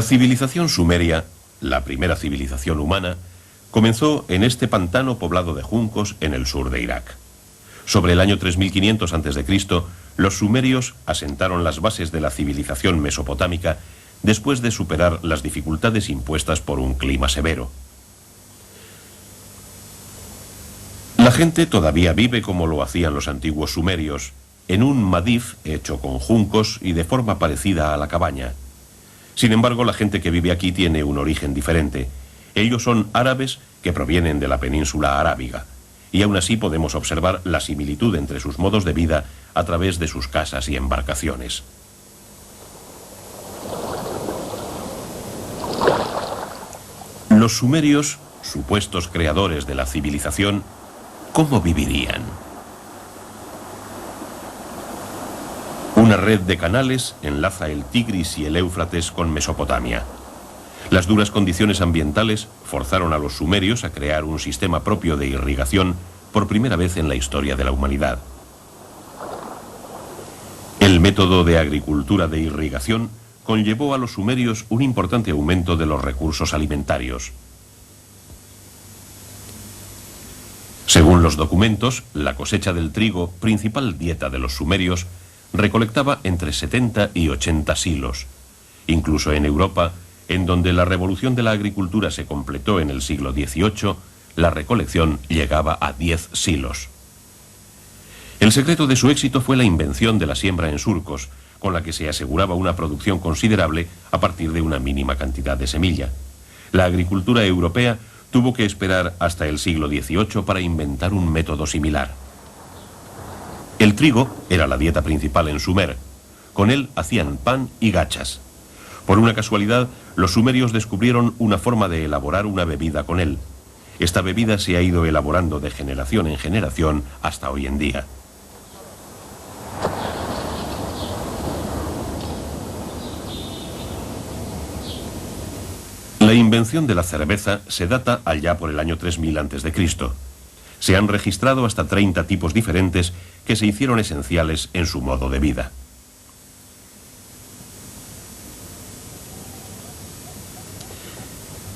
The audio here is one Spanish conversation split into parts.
La civilización sumeria, la primera civilización humana, comenzó en este pantano poblado de juncos en el sur de Irak. Sobre el año 3500 a.C., los sumerios asentaron las bases de la civilización mesopotámica después de superar las dificultades impuestas por un clima severo. La gente todavía vive como lo hacían los antiguos sumerios, en un madif hecho con juncos y de forma parecida a la cabaña. Sin embargo, la gente que vive aquí tiene un origen diferente. Ellos son árabes que provienen de la península arábiga, y aún así podemos observar la similitud entre sus modos de vida a través de sus casas y embarcaciones. Los sumerios, supuestos creadores de la civilización, ¿cómo vivirían? Una red de canales enlaza el Tigris y el Éufrates con Mesopotamia. Las duras condiciones ambientales forzaron a los sumerios a crear un sistema propio de irrigación por primera vez en la historia de la humanidad. El método de agricultura de irrigación conllevó a los sumerios un importante aumento de los recursos alimentarios. Según los documentos, la cosecha del trigo, principal dieta de los sumerios, recolectaba entre 70 y 80 silos. Incluso en Europa, en donde la revolución de la agricultura se completó en el siglo XVIII, la recolección llegaba a 10 silos. El secreto de su éxito fue la invención de la siembra en surcos, con la que se aseguraba una producción considerable a partir de una mínima cantidad de semilla. La agricultura europea tuvo que esperar hasta el siglo XVIII para inventar un método similar. El trigo era la dieta principal en Sumer. Con él hacían pan y gachas. Por una casualidad, los sumerios descubrieron una forma de elaborar una bebida con él. Esta bebida se ha ido elaborando de generación en generación hasta hoy en día. La invención de la cerveza se data allá por el año 3000 a.C. Se han registrado hasta 30 tipos diferentes que se hicieron esenciales en su modo de vida.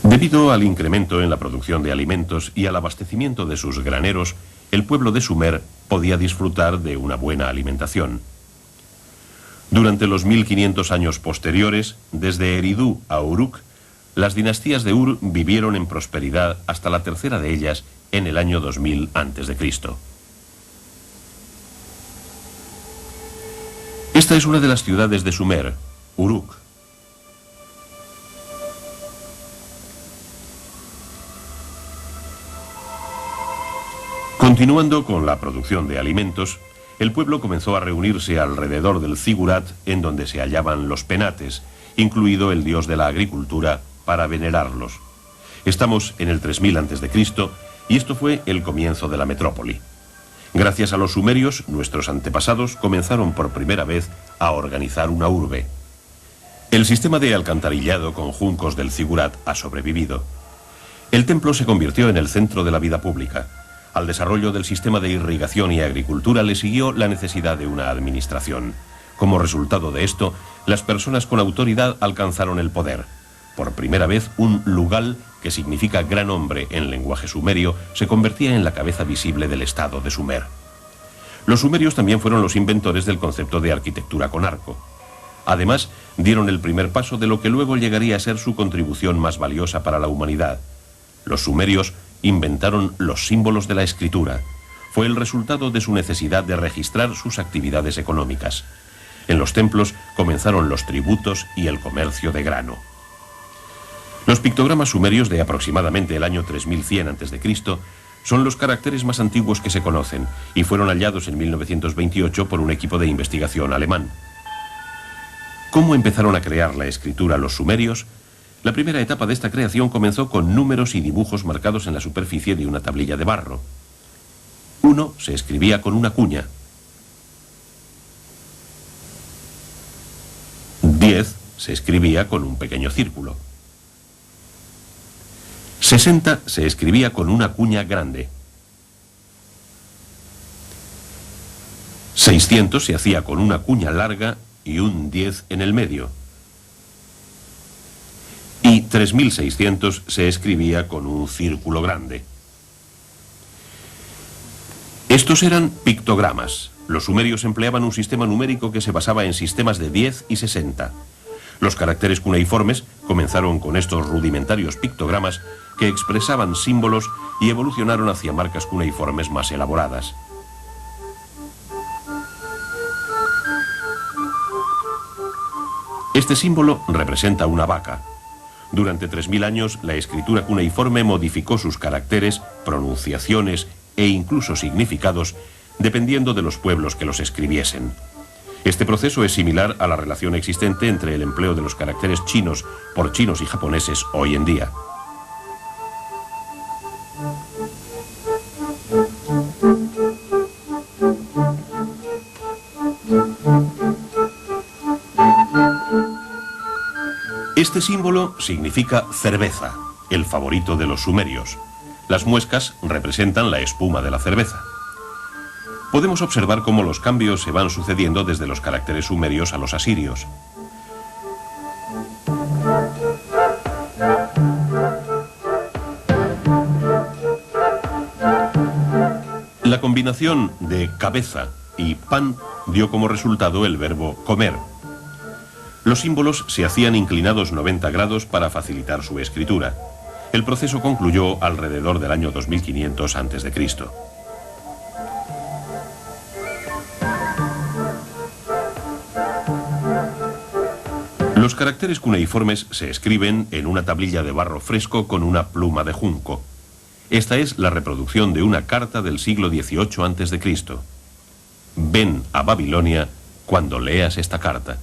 Debido al incremento en la producción de alimentos y al abastecimiento de sus graneros, el pueblo de Sumer podía disfrutar de una buena alimentación. Durante los 1500 años posteriores, desde Eridu a Uruk, las dinastías de Ur vivieron en prosperidad hasta la tercera de ellas en el año 2000 a.C. Esta es una de las ciudades de Sumer, Uruk. Continuando con la producción de alimentos, el pueblo comenzó a reunirse alrededor del zigurat en donde se hallaban los penates, incluido el dios de la agricultura, para venerarlos. Estamos en el 3000 a.C. y esto fue el comienzo de la metrópoli. Gracias a los sumerios, nuestros antepasados comenzaron por primera vez a organizar una urbe. El sistema de alcantarillado con juncos del zigurat ha sobrevivido. El templo se convirtió en el centro de la vida pública. Al desarrollo del sistema de irrigación y agricultura le siguió la necesidad de una administración. Como resultado de esto, las personas con autoridad alcanzaron el poder. Por primera vez, un lugal, que significa gran hombre en lenguaje sumerio, se convertía en la cabeza visible del estado de Sumer. Los sumerios también fueron los inventores del concepto de arquitectura con arco. Además, dieron el primer paso de lo que luego llegaría a ser su contribución más valiosa para la humanidad. Los sumerios inventaron los símbolos de la escritura. Fue el resultado de su necesidad de registrar sus actividades económicas. En los templos comenzaron los tributos y el comercio de grano. Los pictogramas sumerios de aproximadamente el año 3100 a.C. son los caracteres más antiguos que se conocen y fueron hallados en 1928 por un equipo de investigación alemán. ¿Cómo empezaron a crear la escritura los sumerios? La primera etapa de esta creación comenzó con números y dibujos marcados en la superficie de una tablilla de barro. 1 se escribía con una cuña. 10 se escribía con un pequeño círculo. 60 se escribía con una cuña grande. 600 se hacía con una cuña larga y un 10 en el medio. 3600 se escribía con un círculo grande. Estos eran pictogramas. Los sumerios empleaban un sistema numérico que se basaba en sistemas de 10 y 60. Los caracteres cuneiformes comenzaron con estos rudimentarios pictogramas que expresaban símbolos y evolucionaron hacia marcas cuneiformes más elaboradas. Este símbolo representa una vaca. Durante 3000 años, la escritura cuneiforme modificó sus caracteres, pronunciaciones e incluso significados, dependiendo de los pueblos que los escribiesen. Este proceso es similar a la relación existente entre el empleo de los caracteres chinos por chinos y japoneses hoy en día. Este símbolo significa cerveza, el favorito de los sumerios. Las muescas representan la espuma de la cerveza. Podemos observar cómo los cambios se van sucediendo desde los caracteres sumerios a los asirios. La combinación de cabeza y pan dio como resultado el verbo comer. Los símbolos se hacían inclinados 90 grados para facilitar su escritura. El proceso concluyó alrededor del año 2500 a.C. Los caracteres cuneiformes se escriben en una tablilla de barro fresco con una pluma de junco. Esta es la reproducción de una carta del siglo XVIII a.C. Ven a Babilonia cuando leas esta carta.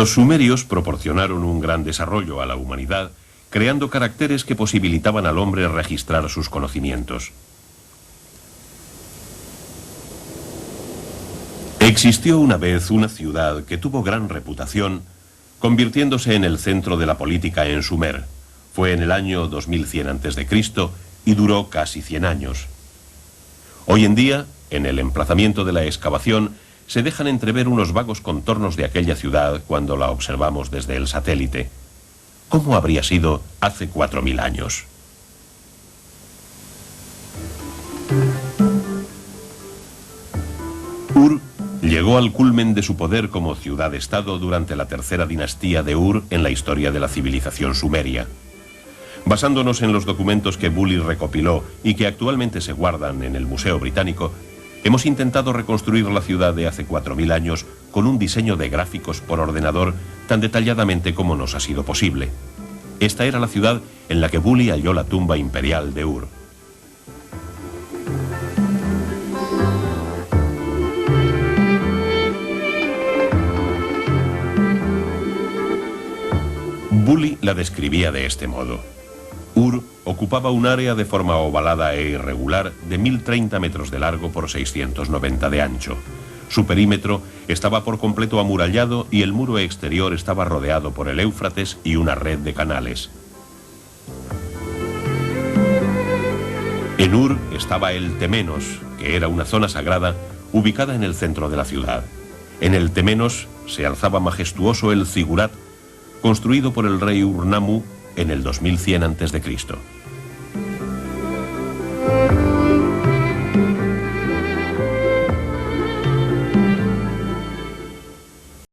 Los sumerios proporcionaron un gran desarrollo a la humanidad, creando caracteres que posibilitaban al hombre registrar sus conocimientos. Existió una vez una ciudad que tuvo gran reputación, convirtiéndose en el centro de la política en Sumer. Fue en el año 2100 a.C. y duró casi 100 años. Hoy en día, en el emplazamiento de la excavación, se dejan entrever unos vagos contornos de aquella ciudad cuando la observamos desde el satélite. ¿Cómo habría sido hace 4000 años? Ur llegó al culmen de su poder como ciudad-estado durante la tercera dinastía de Ur en la historia de la civilización sumeria. Basándonos en los documentos que Bully recopiló y que actualmente se guardan en el Museo Británico, hemos intentado reconstruir la ciudad de hace 4000 años con un diseño de gráficos por ordenador tan detalladamente como nos ha sido posible. Esta era la ciudad en la que Bully halló la tumba imperial de Ur. Bully la describía de este modo. Ur ocupaba un área de forma ovalada e irregular de 1030 metros de largo por 690 de ancho. Su perímetro estaba por completo amurallado y el muro exterior estaba rodeado por el Éufrates y una red de canales. En Ur estaba el Temenos, que era una zona sagrada ubicada en el centro de la ciudad. En el Temenos se alzaba majestuoso el Zigurat, construido por el rey Urnammu en el 2100 a.C.